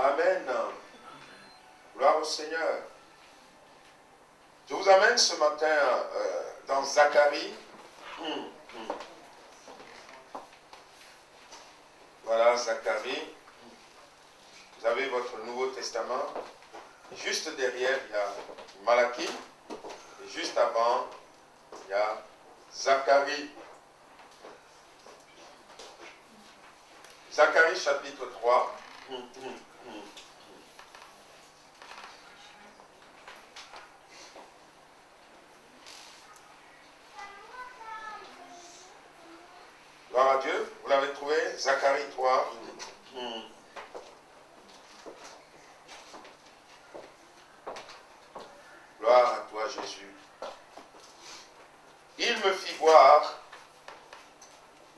Amen. Gloire au Seigneur. Je vous amène ce matin dans Zacharie. Voilà, Zacharie. Vous avez votre Nouveau Testament. Juste derrière, il y a Malachie. Et juste avant, il y a Zacharie. Zacharie chapitre 3. Gloire à Dieu. Vous l'avez trouvé? Zacharie 3. Gloire à toi, Jésus. Il me fit voir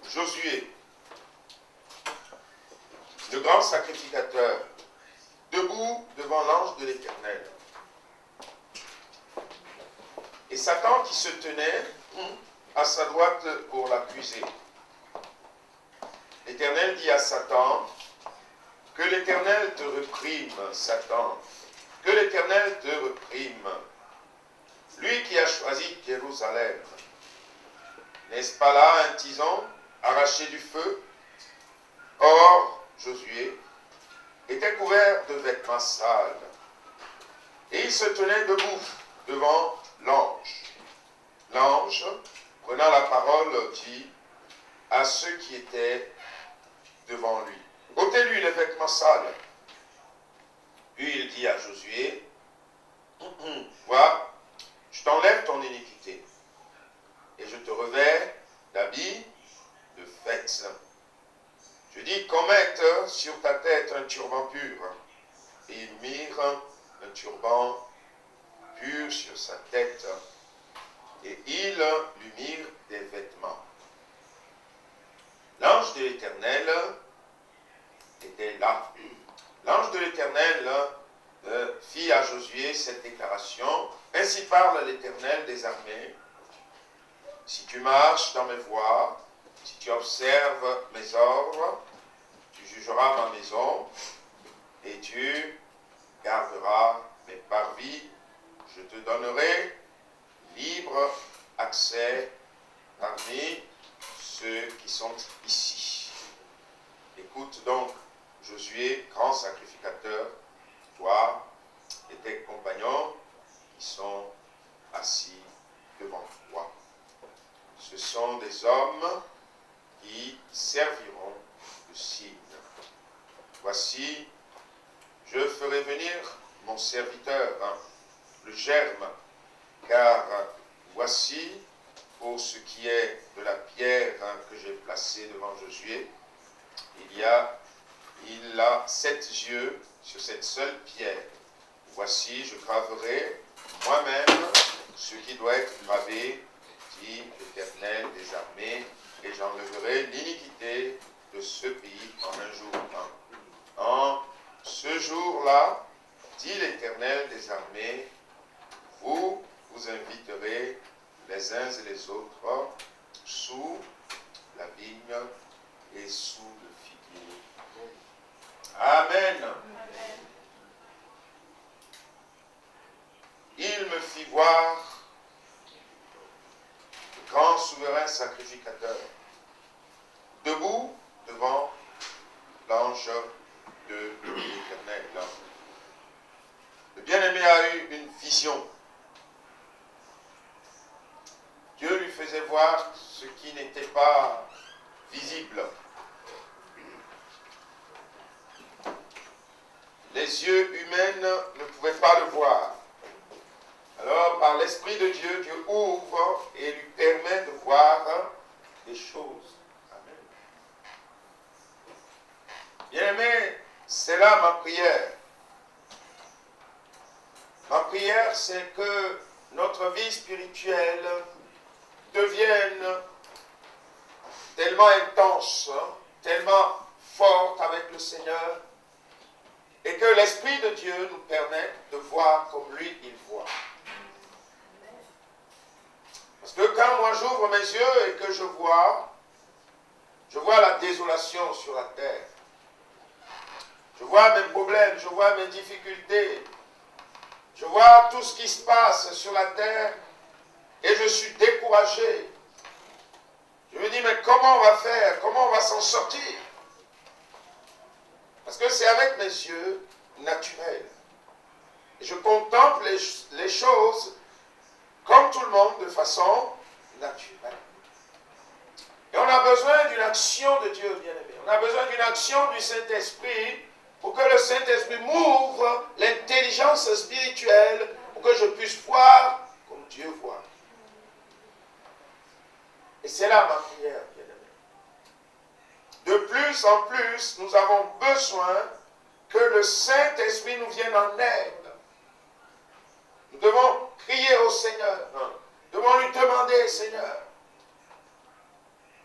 Josué, le grand sacrificateur, debout devant l'ange de l'Éternel. Et Satan qui se tenait à sa droite pour l'accuser. L'Éternel dit à Satan, que l'Éternel te reprime, Satan, que l'Éternel te reprime. Lui qui a choisi Jérusalem, n'est-ce pas là un tison arraché du feu? Or, Josué était couvert de vêtements sales, et il se tenait debout devant l'ange. L'ange, prenant la parole, dit à ceux qui étaient devant lui, ôtez-lui les vêtements sales. Puis il dit à Josué, vois, je t'enlève ton iniquité, et je te revêts d'habits de fête. Je dis qu'on mette sur ta tête un turban pur, et ils mirent un turban pur sur sa tête, et ils lui mirent des vêtements. L'ange de l'Éternel était là. L'ange de l'Éternel fit à Josué cette déclaration. Ainsi parle l'Éternel des armées. Si tu marches dans mes voies, si tu observes mes ordres, tu jugeras ma maison et tu garderas mes parvis. Je te donnerai libre accès parmi ceux qui sont ici. Écoute donc, Josué, grand sacrificateur, toi et tes compagnons qui sont assis devant toi. Ce sont des hommes qui serviront de signe. Voici, je ferai venir mon serviteur, le germe, car voici, pour ce qui est de la pierre que j'ai placée devant Josué, il a 7 yeux sur cette seule pierre. Voici, je graverai moi-même ce qui doit être gravé, dit l'Éternel des armées, et j'enlèverai l'iniquité de ce pays en un jour. En ce jour-là, dit l'Éternel des armées, vous inviterez les uns et les autres sous la vigne et sous le figuier. Amen. Amen. Il me fit voir le grand souverain sacrificateur debout devant l'ange de l'Éternel. Le bien-aimé a eu une vision. Dieu lui faisait voir ce qui n'était pas visible. Les yeux humains ne pouvaient pas le voir. Alors, par l'Esprit de Dieu, Dieu ouvre et lui permet de voir des choses. Amen. Bien-aimé, c'est là ma prière. Ma prière, c'est que notre vie spirituelle devienne tellement intense, tellement forte avec le Seigneur, et que l'Esprit de Dieu nous permette de voir comme lui, il voit. Parce que quand moi j'ouvre mes yeux et que je vois la désolation sur la terre. Je vois mes problèmes, je vois mes difficultés, je vois tout ce qui se passe sur la terre et je suis découragé. Je me dis, mais comment on va faire? Comment on va s'en sortir? Parce que c'est avec mes yeux naturels. Je contemple les choses comme tout le monde de façon naturelle. Et on a besoin d'une action de Dieu, bien-aimé. On a besoin d'une action du Saint-Esprit pour que le Saint-Esprit m'ouvre l'intelligence spirituelle pour que je puisse voir comme Dieu voit. Et c'est là ma prière, bien-aimé. De plus en plus, nous avons besoin que le Saint-Esprit nous vienne en aide. Nous devons crier au Seigneur. Nous devons lui demander, Seigneur.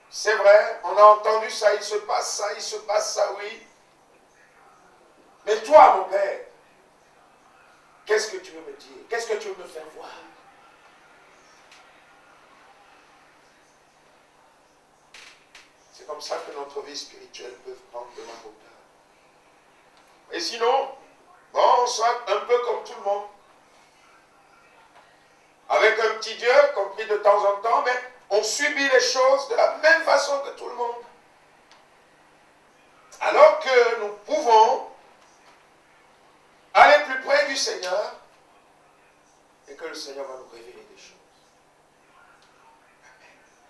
C'est vrai, on a entendu ça, il se passe ça, oui. Mais toi, mon Père, qu'est-ce que tu veux me dire? Qu'est-ce que tu veux me faire voir? C'est comme ça que notre vie spirituelle peut prendre de la hauteur. Et sinon, bon, on sera un peu comme tout le monde. Avec un petit Dieu, compris de temps en temps, mais on subit les choses de la même façon que tout le monde. Alors que nous pouvons aller plus près du Seigneur et que le Seigneur va nous révéler des choses.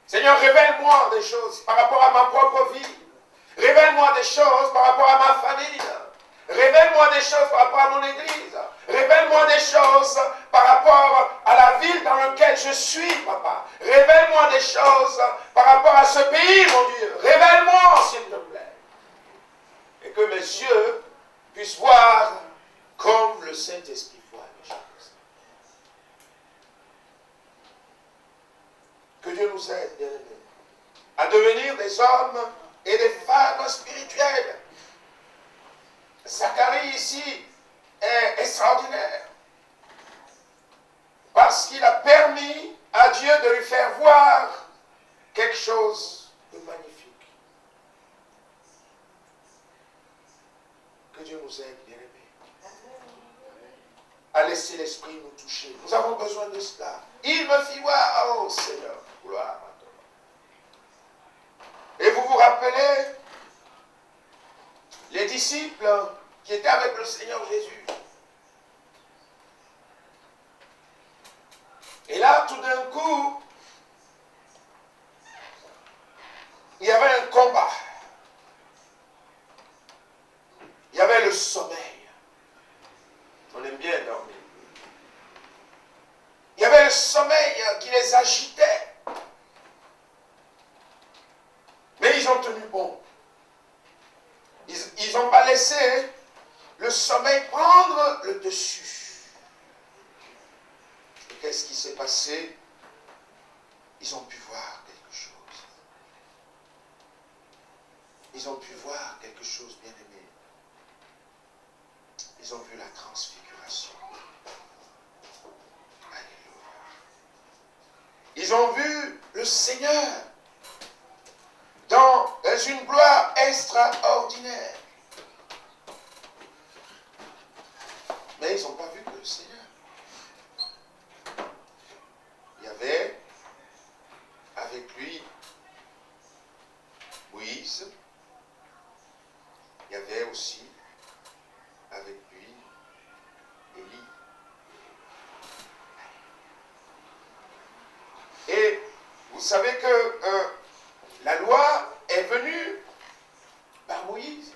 Seigneur, révèle-moi des choses par rapport à ma propre vie. Révèle-moi des choses par rapport à ma famille. Révèle-moi des choses par rapport à mon église. Révèle-moi des choses par rapport à la ville dans laquelle je suis, papa. Révèle-moi des choses par rapport à ce pays, mon Dieu. Révèle-moi, s'il te plaît. Et que mes yeux puissent voir comme le Saint-Esprit voit les choses. Que Dieu nous aide, bien-aimés, à devenir des hommes et des femmes spirituelles. Zacharie ici est extraordinaire parce qu'il a permis à Dieu de lui faire voir quelque chose de magnifique. Que Dieu nous aide, bien-aimés, à laisser l'Esprit nous toucher. Nous avons besoin de cela. Il me fit voir, oh Seigneur, gloire à toi. Et vous vous rappelez les disciples qui étaient avec le Seigneur Jésus. Et là, tout d'un coup, il y avait un combat. Il y avait le sommeil. On aime bien dormir. Il y avait le sommeil qui les agitait. Mais ils ont tenu bon. Ils n'ont pas laissé le sommeil prendre le dessus. Et qu'est-ce qui s'est passé? Ils ont pu voir quelque chose. Ils ont pu voir quelque chose, bien aimé. Ils ont vu la transfiguration. Alléluia. Ils ont vu le Seigneur dans une gloire extraordinaire. Mais ils n'ont pas vu que le Seigneur. Il y avait avec lui Moïse. Il y avait aussi avec lui Élie. Et vous savez que la loi est venue par Moïse.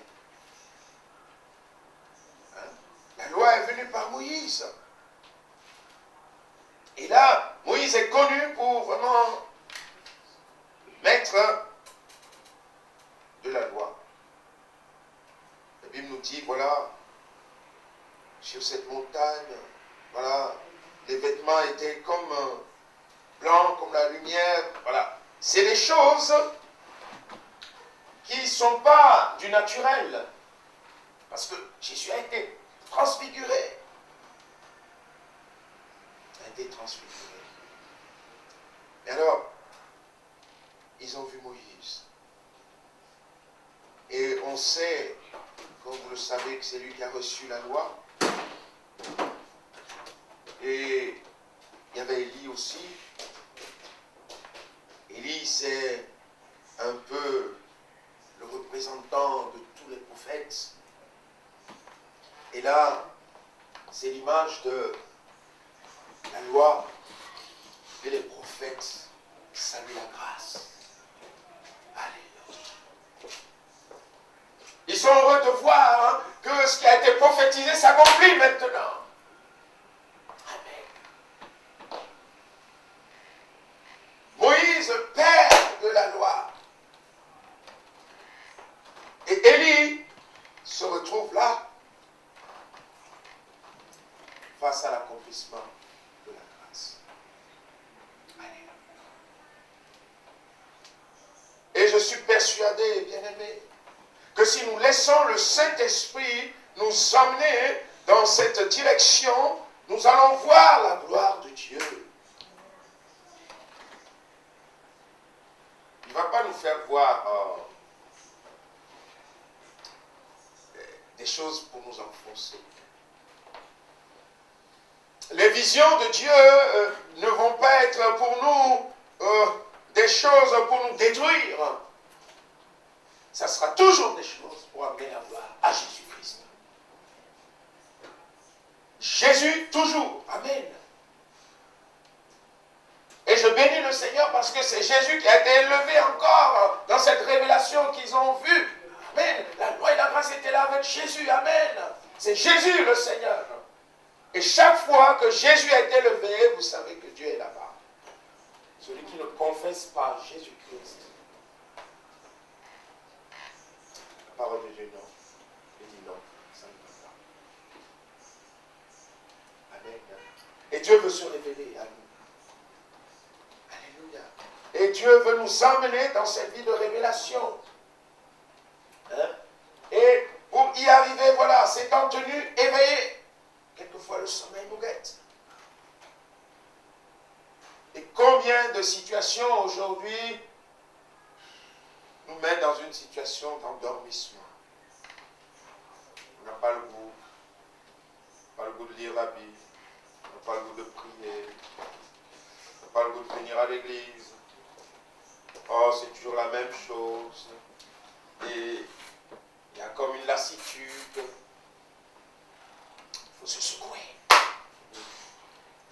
La loi est venue par Moïse. Et là, Moïse est connu pour vraiment maître de la loi. La Bible nous dit, voilà, sur cette montagne, voilà, les vêtements étaient comme blancs, comme la lumière, voilà. C'est des choses qui ne sont pas du naturel. Parce que Jésus a été transfiguré. A été transfiguré. Et alors, ils ont vu Moïse. Et on sait, comme vous le savez que c'est lui qui a reçu la loi. Et il y avait Élie aussi. Élie, c'est un peu le représentant de tous les prophètes. Et là, c'est l'image de la loi et les prophètes saluent la grâce. Alléluia. Ils sont heureux de voir que ce qui a été prophétisé s'accomplit maintenant. Amen. Moïse, père de la loi. Et Élie se retrouve là, face à l'accomplissement de la grâce. Alléluia. Et je suis persuadé, bien-aimé, que si nous laissons le Saint-Esprit nous emmener dans cette direction, nous allons voir la gloire de Dieu. Il ne va pas nous faire voir des choses pour nous enfoncer. Les visions de Dieu ne vont pas être pour nous des choses pour nous détruire. Ça sera toujours des choses pour amener la gloire à Jésus-Christ. Jésus toujours. Amen. Et je bénis le Seigneur parce que c'est Jésus qui a été élevé encore dans cette révélation qu'ils ont vue. Amen. La loi et la grâce étaient là avec Jésus. Amen. C'est Jésus le Seigneur. Et chaque fois que Jésus a été élevé, vous savez que Dieu est là-bas. Celui qui ne confesse pas Jésus-Christ. La parole de Dieu, non. Il dit non, ça ne va pas. Amen. Et Dieu veut se révéler à nous. Alléluia. Et Dieu veut nous emmener dans cette vie de révélation. Et pour y arriver, voilà, c'est en tenue éveillée. Quelquefois, le sommeil nous guette. Et combien de situations aujourd'hui nous mettent dans une situation d'endormissement. On n'a pas le goût. Pas le goût de lire la Bible. On n'a pas le goût de prier. On n'a pas le goût de venir à l'église. Oh, c'est toujours la même chose. Et il y a comme une lassitude. Il faut se secouer.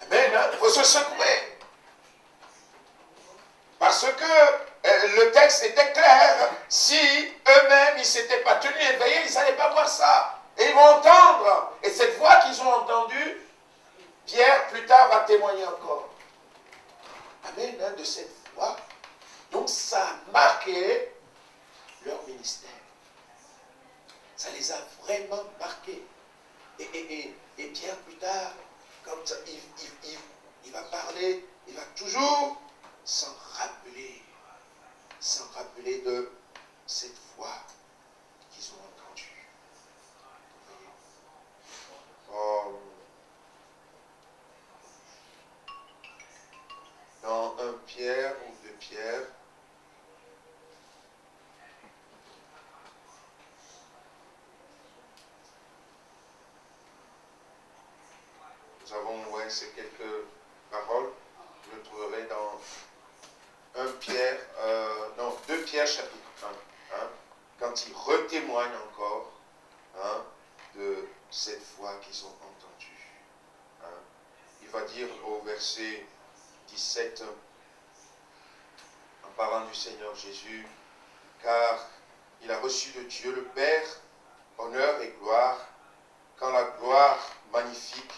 Amen, il faut se secouer. Parce que le texte était clair. Si eux-mêmes, ils ne s'étaient pas tenus éveillés, ils n'allaient pas voir ça. Et ils vont entendre. Et cette voix qu'ils ont entendue, Pierre, plus tard, va témoigner encore. Amen, de cette voix. Donc, ça a marqué leur ministère. Ça les a vraiment marqués. Et Pierre, plus tard, comme ça, il va parler, il va toujours s'en rappeler de cette voix qu'ils ont entendue. Dans 1 Pierre ou 2 Pierre, nous avons, c'est quelques paroles, je le trouverai dans 2 Pierre chapitre 1, quand il retémoigne encore de cette voix qu'ils ont entendue. Il va dire au verset 17, en parlant du Seigneur Jésus, car il a reçu de Dieu le Père honneur et gloire, quand la gloire magnifique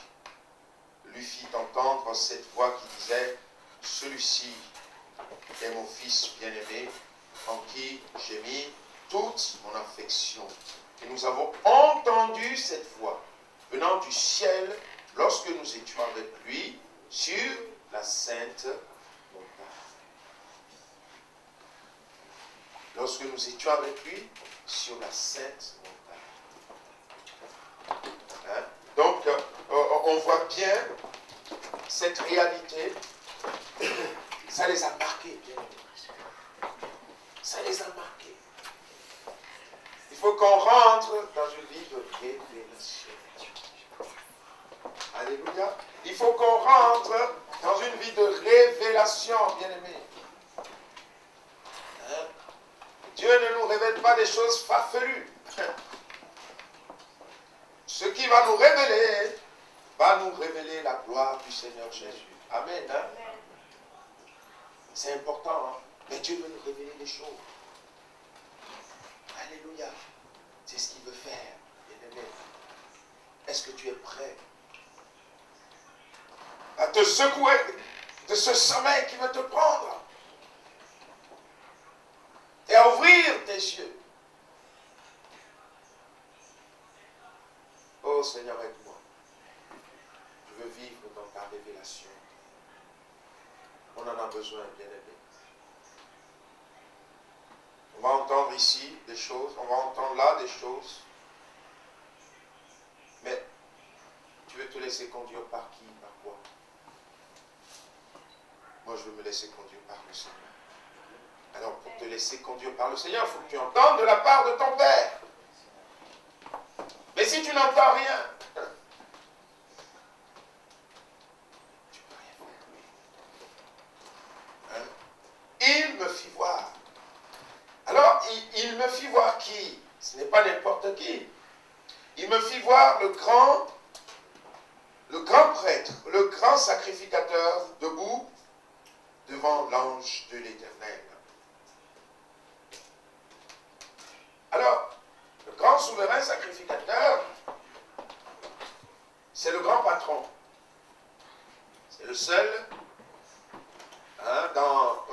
lui fit entendre cette voix qui disait, celui-ci est mon fils bien-aimé, en qui j'ai mis toute mon affection. Et nous avons entendu cette voix venant du ciel lorsque nous étions avec lui sur la sainte montagne. Lorsque nous étions avec lui sur la sainte montagne. Donc, on voit bien cette réalité. Ça les a marqués, bien. Ça les a marqués. Il faut qu'on rentre dans une vie de révélation. Alléluia. Il faut qu'on rentre dans une vie de révélation, bien-aimés. Hein? Dieu ne nous révèle pas des choses farfelues. Ce qui va nous révéler la gloire du Seigneur Jésus. Amen. Hein? C'est important. Hein? Mais Dieu veut nous révéler des choses. Alléluia. C'est ce qu'il veut faire, bien-aimé. Est-ce que tu es prêt à te secouer de ce sommeil qui veut te prendre et à ouvrir tes yeux? Oh Seigneur, aide-moi. Je veux vivre dans ta révélation. On en a besoin, bien-aimé. On va entendre ici des choses, on va entendre là des choses. Mais tu veux te laisser conduire par qui, par quoi? Moi, je veux me laisser conduire par le Seigneur. Alors, pour te laisser conduire par le Seigneur, il faut que tu entendes de la part de ton Père. Mais si tu n'entends rien, tu ne peux rien faire. Hein? Il me fit voir. Alors, il me fit voir qui? Ce n'est pas n'importe qui. Il me fit voir le grand prêtre, le grand sacrificateur debout devant l'ange de l'Éternel. Alors, le grand souverain sacrificateur, c'est le grand patron. C'est le seul, hein, dans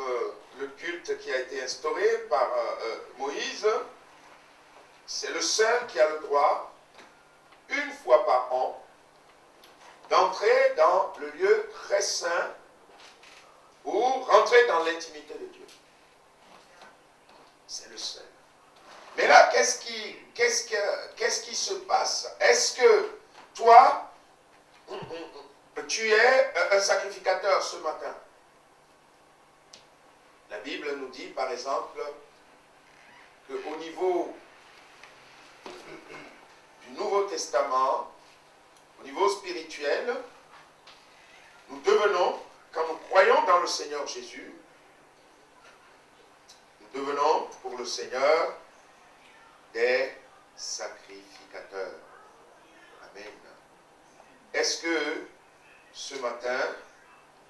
le culte qui a été instauré par Moïse, c'est le seul qui a le droit, une fois par an, d'entrer dans le lieu très saint ou rentrer dans l'intimité de Dieu. C'est le seul. Mais là, qu'est-ce qui se passe? Est-ce que toi, tu es un sacrificateur ce matin? La Bible nous dit, par exemple, qu'au niveau du Nouveau Testament, au niveau spirituel, nous devenons, quand nous croyons dans le Seigneur Jésus, nous devenons pour le Seigneur des sacrificateurs. Amen. Est-ce que ce matin,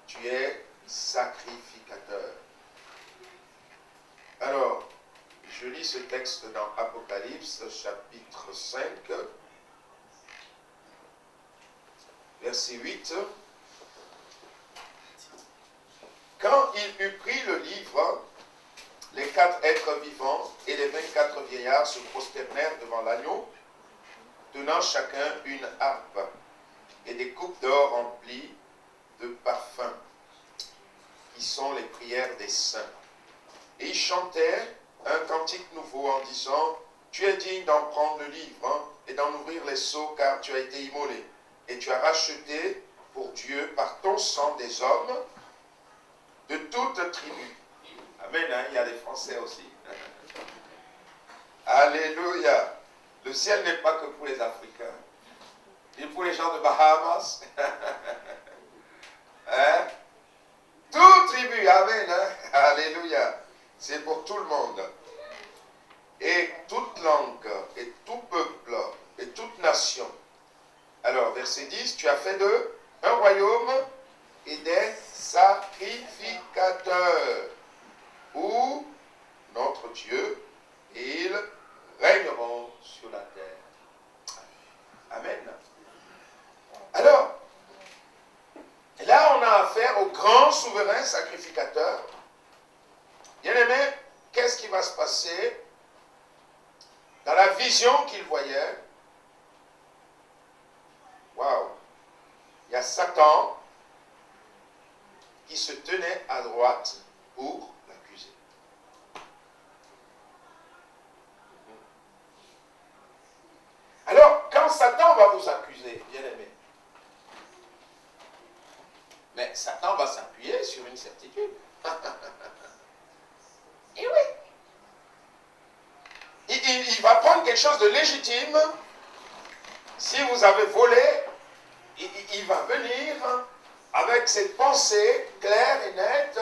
tu es sacrificateur? Alors, je lis ce texte dans Apocalypse, chapitre 5, verset 8. Quand il eut pris le livre, les 4 êtres vivants et les 24 vieillards se prosternèrent devant l'agneau, tenant chacun une harpe et des coupes d'or remplies de parfums, qui sont les prières des saints. Et ils chantaient un cantique nouveau en disant: tu es digne d'en prendre le livre et d'en ouvrir les sceaux, car tu as été immolé, et tu as racheté pour Dieu par ton sang des hommes de toute tribu. Amen, hein? Il y a des Français aussi. Alléluia. Le ciel n'est pas que pour les Africains, ni pour les gens de Bahamas. Hein? Toute tribu, amen. Hein? Alléluia. C'est pour tout le monde. Et toute langue, et tout peuple, et toute nation. Alors, verset 10, tu as fait d'eux un royaume et des sacrificateurs, où notre Dieu, et ils régneront sur la terre. Amen. Alors, là on a affaire au grand souverain sacrificateur. Bien aimé, qu'est-ce qui va se passer dans la vision qu'il voyait? Waouh! Il y a Satan qui se tenait à droite pour l'accuser. Alors, quand Satan va vous accuser, bien aimé, mais Satan va s'appuyer sur une certitude. Et oui. Il va prendre quelque chose de légitime, si vous avez volé, il va venir avec cette pensée claire et nette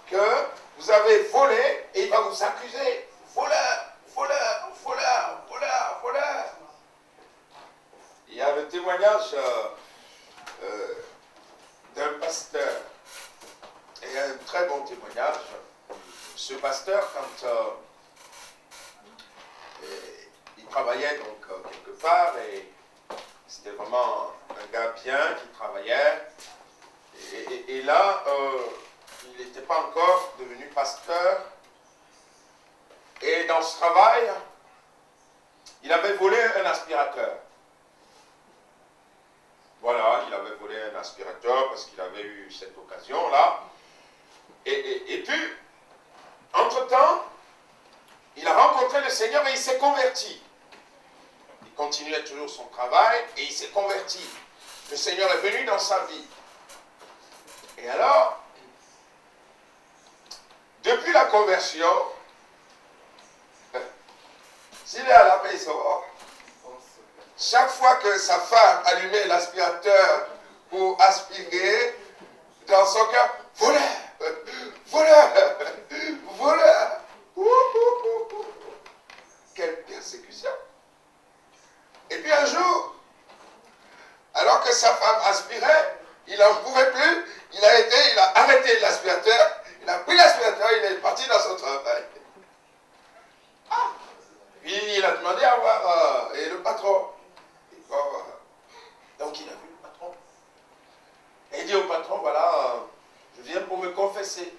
que vous avez volé et il va vous accuser. Voleur, voleur, voleur, voleur, voleur. Il y a le témoignage d'un pasteur. Et un très bon témoignage. Ce pasteur, quand il travaillait donc quelque part, et c'était vraiment un gars bien qui travaillait, et là, il n'était pas encore devenu pasteur, et dans ce travail, il avait volé un aspirateur. Voilà, il avait volé un aspirateur parce qu'il avait eu cette occasion-là. Et puis, entre-temps, il a rencontré le Seigneur et il s'est converti. Il continuait toujours son travail et il s'est converti. Le Seigneur est venu dans sa vie. Et alors, depuis la conversion, s'il est à la maison, chaque fois que sa femme allumait l'aspirateur pour aspirer, dans son cœur, voleur, voleur, voleur. Quelle persécution. Et puis un jour, alors que sa femme aspirait, il n'en pouvait plus, il a arrêté l'aspirateur, il a pris l'aspirateur, il est parti dans son travail. Ah. Puis il a demandé à voir et le patron. Donc il a vu le patron. Et il dit au patron, voilà, je viens pour me confesser.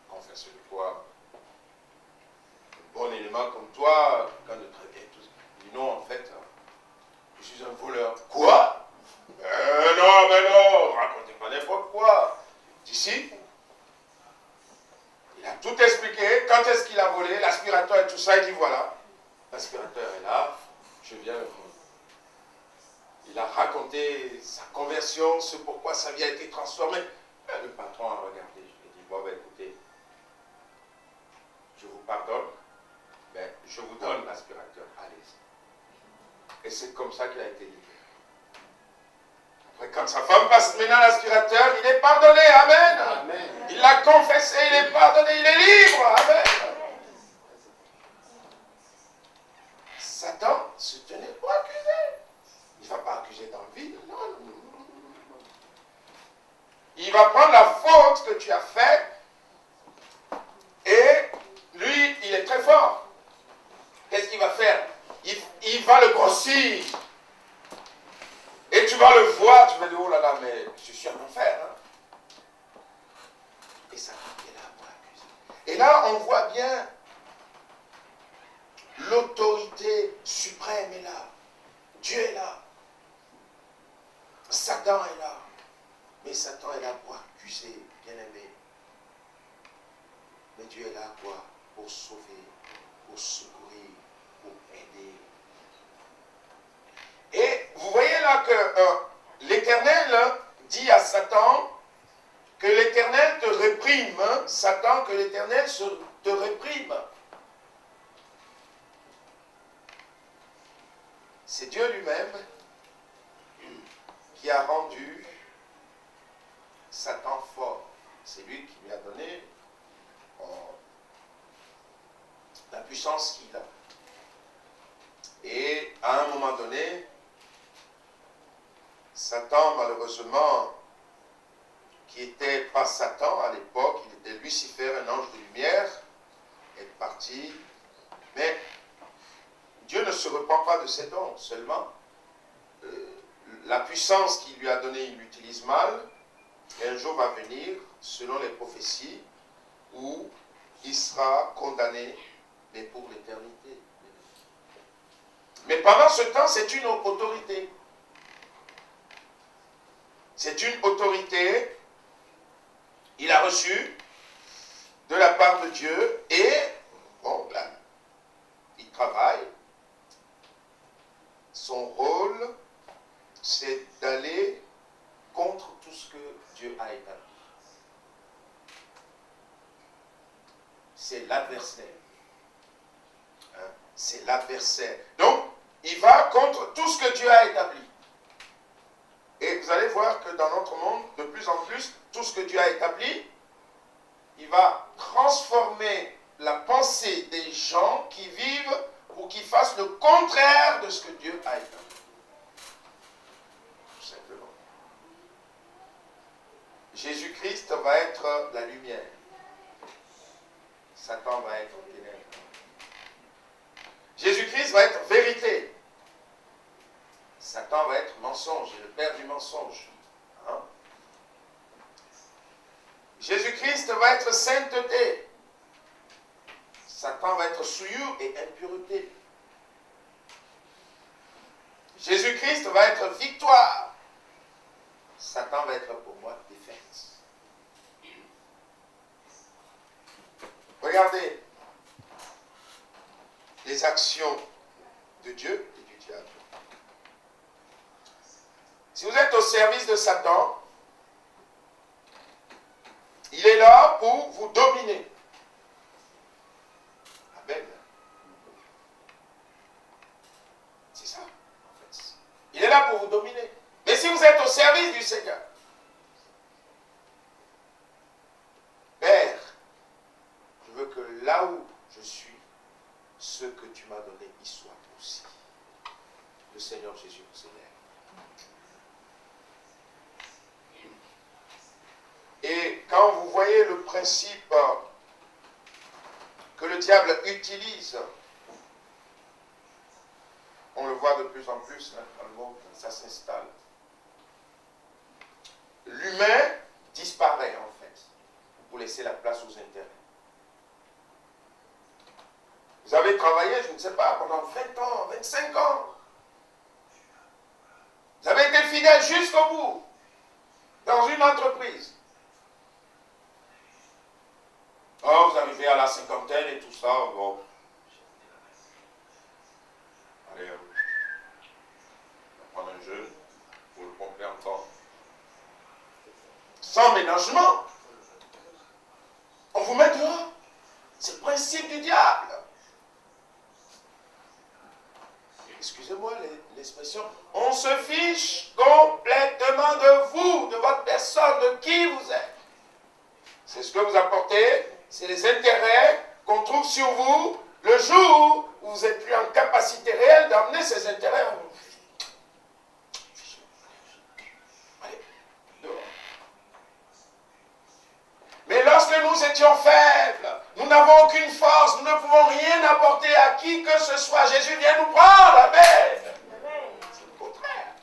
Confesser de quoi? Un bon élément comme toi, quelqu'un de très bien, tout ça. Il dit non, en fait, je suis un voleur. Quoi? Non, mais non, racontez pas n'importe quoi. D'ici, il a tout expliqué. Quand est-ce qu'il a volé, l'aspirateur et tout ça, il dit voilà, l'aspirateur est là, je viens le prendre. Il a raconté sa conversion, ce pourquoi sa vie a été transformée. Et le patron a regardé, je lui ai dit, bon ben écoutez, je vous pardonne, mais je vous donne l'aspirateur, allez-y. Et c'est comme ça qu'il a été libéré. Après, quand sa femme passe maintenant l'aspirateur, il est pardonné, amen. Amen. Il l'a confessé, il est pardonné, il est libre, amen. Satan se tenait pour accuser. Il ne va pas accuser dans le vide, non. Il va prendre la faute que tu as faite et lui, il est très fort. Qu'est-ce qu'il va faire? Il va le grossir. Et tu vas le voir, tu vas dire, oh là là, mais je suis en enfer. Hein? Et ça est là pour accuser. Et là, on voit bien l'autorité suprême est là. Dieu est là. Satan est là. Mais Satan est là pour accuser, bien-aimé. Mais Dieu est là quoi? Pour sauver, pour secourir, pour aider. Et vous voyez là que l'Éternel dit à Satan que l'Éternel te réprime. Hein? Satan, que l'Éternel te réprime. C'est Dieu lui-même qui a rendu Satan fort. C'est lui qui lui a donné la puissance qu'il a. Et à un moment donné, Satan, malheureusement, qui n'était pas Satan à l'époque, il était Lucifer, un ange de lumière, est parti. Mais Dieu ne se repent pas de ses dons, seulement la puissance qu'il lui a donnée, il l'utilise mal, et un jour va venir, selon les prophéties, où il sera condamné, mais pour l'éternité. Mais pendant ce temps, c'est une autorité. C'est une autorité, il a reçu de la part de Dieu, et, bon, là, il travaille. Son rôle, c'est d'aller contre tout ce que Dieu a établi. C'est l'adversaire. Hein? C'est l'adversaire. Donc, il va contre tout ce que Dieu a établi. Et vous allez voir que dans notre monde, de plus en plus, tout ce que Dieu a établi, il va transformer la pensée des gens qui vivent ou qui fassent le contraire de ce que Dieu a établi. Tout simplement. Jésus-Christ va être la lumière. Satan va être ténèbres. Jésus-Christ va être vérité. Satan va être mensonge, et le père du mensonge. Hein? Jésus-Christ va être sainteté. Satan va être souillure et impureté. Jésus-Christ va être victoire. Satan va être pour moi défaite. Regardez les actions de Dieu et du diable. Si vous êtes au service de Satan, il est là pour vous dominer. Amen. C'est ça, en fait. Il est là pour vous dominer. Mais si vous êtes au service du Seigneur, Père, je veux que là où je suis, ce que tu m'as donné y soit aussi. Le Seigneur Jésus vous élève. Et quand vous voyez le principe que le diable utilise, on le voit de plus en plus, hein, dans le monde, ça s'installe. L'humain disparaît en fait, pour laisser la place aux intérêts. Vous avez travaillé, je ne sais pas, pendant 20 ans, 25 ans. Vous avez été fidèle jusqu'au bout, dans une entreprise. Oh, vous arrivez à la cinquantaine et tout ça, bon. Allez, on va prendre un jeune pour le pomper encore. Sans ménagement. On vous met dehors. C'est le principe du diable. Excusez-moi l'expression. On se fiche complètement de vous, de votre personne, de qui vous êtes. C'est ce que vous apportez. C'est les intérêts qu'on trouve sur vous le jour où vous n'êtes plus en capacité réelle d'amener ces intérêts. Allez, dehors. Mais lorsque nous étions faibles, nous n'avons aucune force, nous ne pouvons rien apporter à qui que ce soit. Jésus vient nous prendre, amen. C'est le contraire.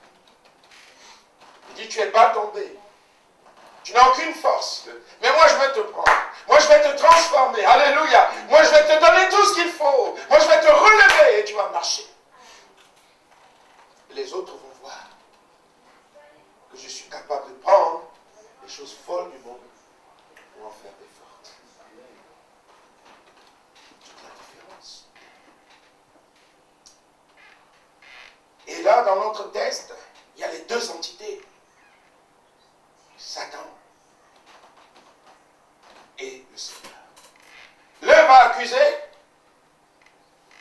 Il dit, tu es bas tombé. Tu n'as aucune force. Mais moi, je vais te prendre. Moi, je vais te transformer. Alléluia. Moi, je vais te donner tout ce qu'il faut. Moi, je vais te relever et tu vas marcher. Les autres vont voir que je suis capable de prendre les choses folles du monde pour en faire des fortes. Toute la différence. Et là, dans notre texte, il y a les deux entités. Satan et le Seigneur. L'un va accuser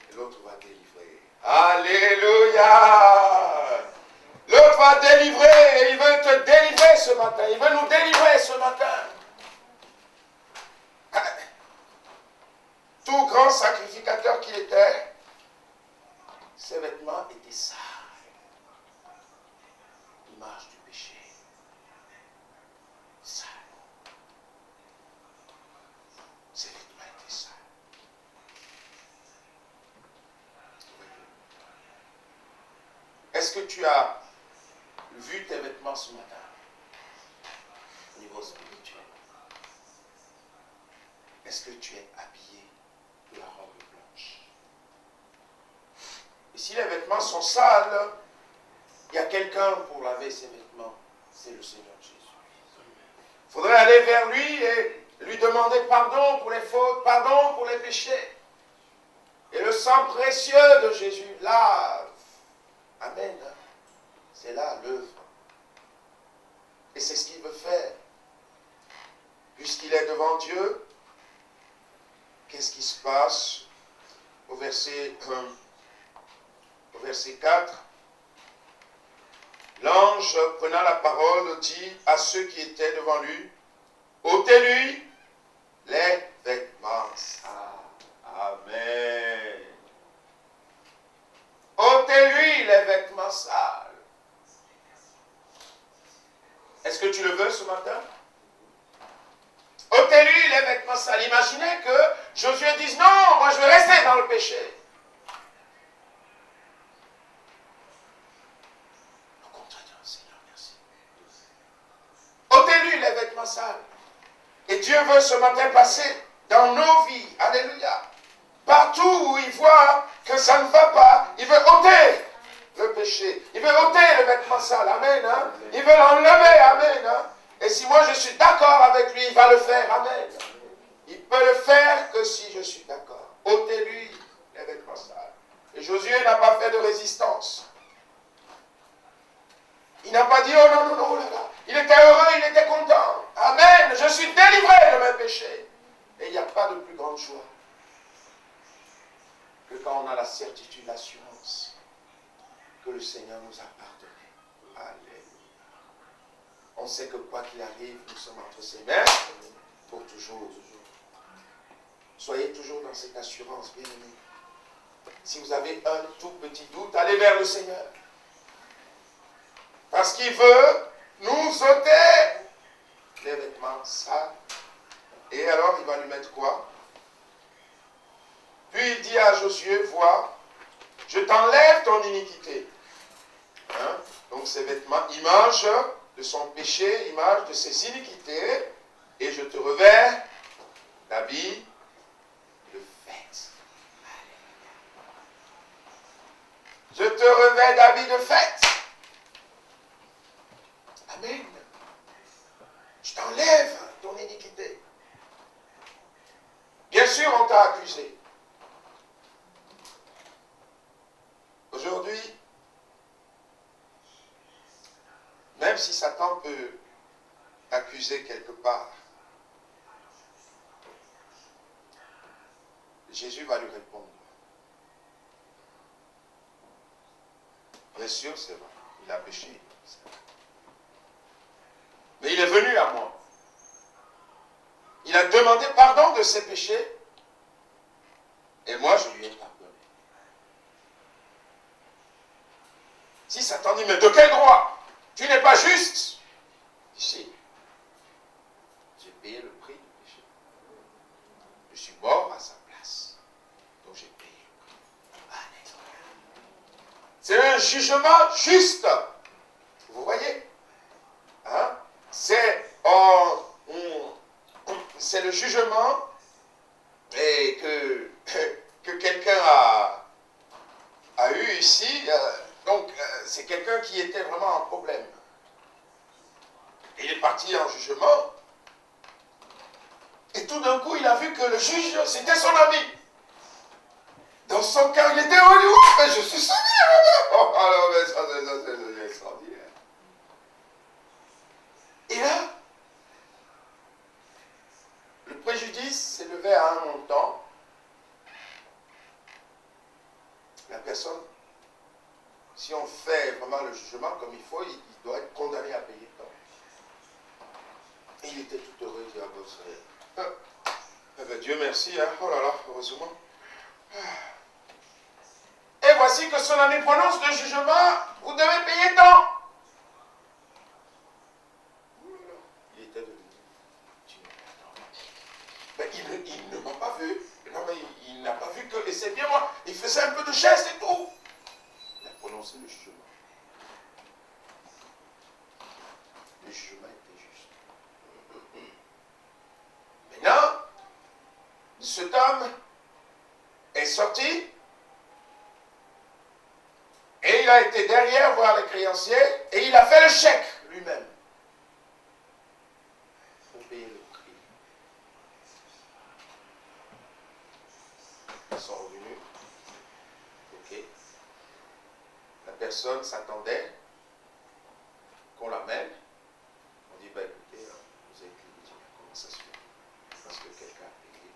et l'autre va délivrer. Alléluia! L'autre va délivrer et il veut te délivrer ce matin. Il veut nous délivrer ce matin. Tout grand sacrificateur qu'il était, ses vêtements étaient sales. L'image du péché. Sale. Ses vêtements étaient sales. Est-ce que tu as vu tes vêtements ce matin au niveau spirituel? Est-ce que tu es habillé de la robe blanche? Et si les vêtements sont sales, il y a quelqu'un pour laver ses vêtements, c'est le Seigneur Jésus. Il faudrait aller vers lui et lui demander pardon pour les fautes, pardon pour les péchés. Et le sang précieux de Jésus lave. Amen. C'est là l'œuvre. Et c'est ce qu'il veut faire. Puisqu'il est devant Dieu, qu'est-ce qui se passe au verset au verset 4, l'ange prenant la parole dit à ceux qui étaient devant lui, ôtez-lui les vêtements sales. Amen. Ôtez-lui les vêtements sales. Est-ce que tu le veux ce matin? Ôtez-lui les vêtements sales. Imaginez que Josué dise, non, moi je vais rester dans le péché. Au contraire, Seigneur, merci. Ôtez-lui les vêtements sales. Et Dieu veut ce matin passer dans nos vies. Alléluia. Partout où il voit que ça ne va pas, il veut ôter le péché. Il veut ôter le vêtement sale. Amen. Hein? Il veut l'enlever. Amen. Hein? Et si moi je suis d'accord avec lui, il va le faire. Amen. Il peut le faire que si je suis d'accord. Ôtez-lui les vêtements sales. Et Josué n'a pas fait de résistance. Il n'a pas dit, oh non, non, non, oh là là. Il était heureux, il était content. Amen. Je suis délivré de mes péchés. Et il n'y a pas de plus grande joie que quand on a la certitude, l'assurance que le Seigneur nous a pardonné. Alléluia. On sait que quoi qu'il arrive, nous sommes entre ses mains pour toujours. Soyez toujours dans cette assurance, bien-aimés. Si vous avez un tout petit doute, allez vers le Seigneur. Parce qu'il veut nous ôter les vêtements sales. Et alors, il va lui mettre quoi? Puis il dit à Josué, vois, je t'enlève ton iniquité. Hein? Donc ces vêtements, image de son péché, image de ses iniquités, et je te revers d'habits de fête. Je te revers d'habits de fête. Amen. Je t'enlève ton iniquité. Bien sûr, on t'a accusé. Aujourd'hui, même si Satan peut accuser quelque part, Jésus va lui répondre. Bien sûr, c'est vrai, il a péché. Mais il est venu à moi. Il a demandé pardon de ses péchés. Et moi, je lui ai pardonné. Si Satan dit, mais de quel droit? Tu n'es pas juste. Ici, j'ai payé le prix du péché. Je suis mort à sa place. Donc j'ai payé le prix. C'est un jugement juste. Vous voyez? Hein? C'est le jugement et que quelqu'un a eu ici. Donc, c'est quelqu'un qui était vraiment en problème. Il est parti en jugement. Et tout d'un coup, il a vu que le juge, c'était son ami. Dans son cœur, il était au mais je suis sauvé. Oh, alors, mais ça, c'est extraordinaire. Et là, le préjudice s'élevait à un montant. La personne, si on fait vraiment le jugement comme il faut, il doit être condamné à payer tant. Et il était tout heureux, il dit, ah ben, Dieu merci, hein. Oh là là, heureusement. Et voici que son ami prononce le jugement, vous devez payer tant. Il était devenu. Mais il ne m'a pas vu. Non, mais il n'a pas vu que, et c'est bien moi, il faisait un peu de geste et tout. Il a prononcé le jugement. Le jugement était juste. Maintenant, cet homme est sorti et il a été derrière voir les créanciers et il a fait le chèque lui-même pour payer le prix. Ils sont revenus. Ok. La personne s'attendait qu'on l'amène. On dit, ben écoutez, vous avez pu dire comment ça se fait. Parce que quelqu'un a payé.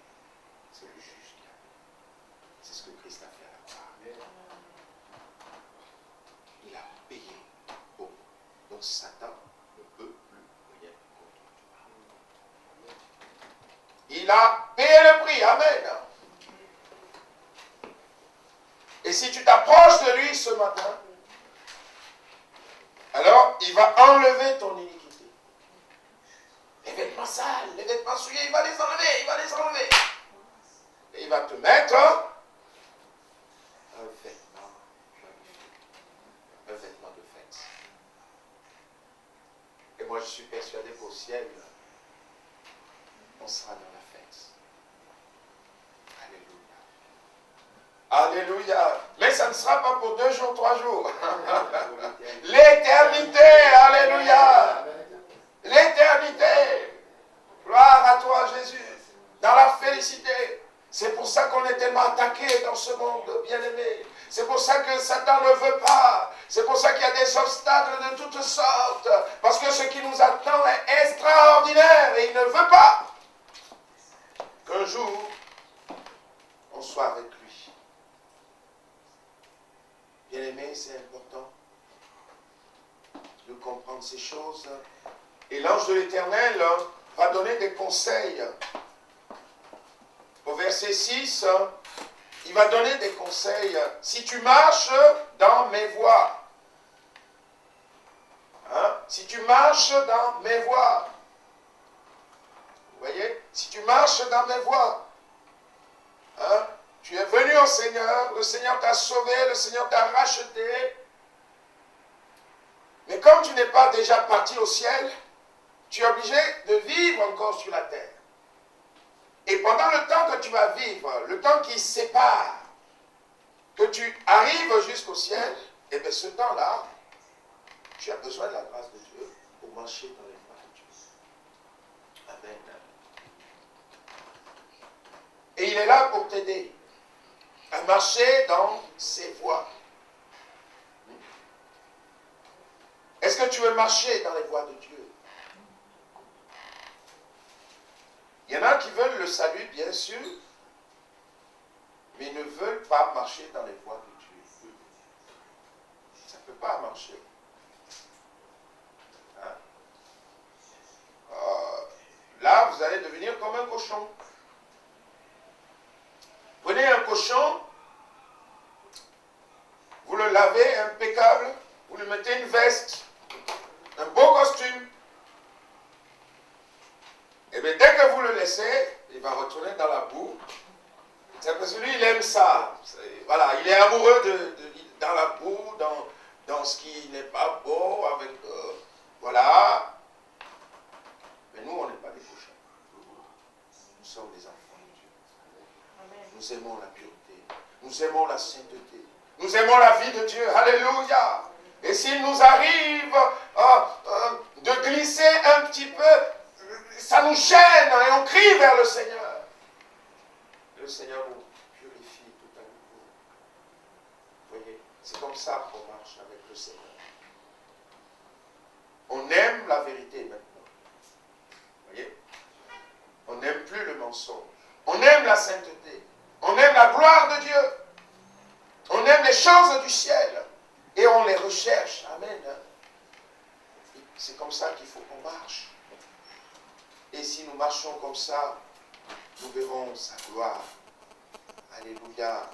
C'est le juge qui a payé. C'est ce que Christ a fait à la croix. Il a payé pour. Donc Satan ne peut plus rien contre toi. Il a payé le prix. Amen. Et si tu t'approches de lui ce matin, alors il va enlever ton iniquité. Les vêtements sales, les vêtements souillés, il va les enlever. Et il va te mettre un vêtement magnifique, un vêtement de fête. Et moi je suis persuadé qu'au ciel, on sera dans la fête. Alléluia. Alléluia. Mais ça ne sera pas pour 2 jours, 3 jours. L'éternité. Alléluia. L'éternité. Gloire à toi, Jésus. Dans la félicité. C'est pour ça qu'on est tellement attaqué dans ce monde, bien-aimé. C'est pour ça que Satan ne veut pas. C'est pour ça qu'il y a des obstacles de toutes sortes. Parce que ce qui nous attend est extraordinaire et il ne veut pas qu'un jour, on soit avec lui. Bien-aimé, c'est important de comprendre ces choses. Et l'ange de l'Éternel va donner des conseils. Au verset 6, il va donner des conseils. Si tu marches dans mes voies, si tu marches dans mes voies, vous voyez, si tu marches dans mes voies, tu es venu au Seigneur, le Seigneur t'a sauvé, le Seigneur t'a racheté, mais comme tu n'es pas déjà parti au ciel, tu es obligé de vivre encore sur la terre. Et pendant le temps que tu vas vivre, le temps qui sépare, que tu arrives jusqu'au ciel, et bien ce temps-là, tu as besoin de la grâce de Dieu pour marcher dans les voies de Dieu. Amen. Et il est là pour t'aider à marcher dans ses voies. Est-ce que tu veux marcher dans les voies de Dieu? Il y en a qui veulent le salut, bien sûr, mais ne veulent pas marcher dans les voies de Dieu. Ça ne peut pas marcher. Là, vous allez devenir comme un cochon. Prenez un cochon, vous le lavez impeccable, vous lui mettez une veste, un beau costume. Et bien dès que vous le laissez, il va retourner dans la boue. C'est parce que lui, il aime ça. Voilà, il est amoureux dans la boue, dans ce qui n'est pas beau, avec... voilà. Mais nous, on n'est pas des cochons. Nous sommes des enfants de Dieu. Amen. Nous aimons la pureté. Nous aimons la sainteté. Nous aimons la vie de Dieu. Alléluia. Et s'il nous arrive de glisser un petit peu, ça nous gêne et on crie vers le Seigneur. Le Seigneur nous purifie tout à nouveau. Vous voyez, c'est comme ça qu'on marche avec le Seigneur. On aime la vérité maintenant. Vous voyez, on n'aime plus le mensonge. On aime la sainteté. On aime la gloire de Dieu. On aime les choses du ciel. Et on les recherche. Amen. C'est comme ça qu'il faut qu'on marche. Et si nous marchons comme ça, nous verrons sa gloire. Alléluia.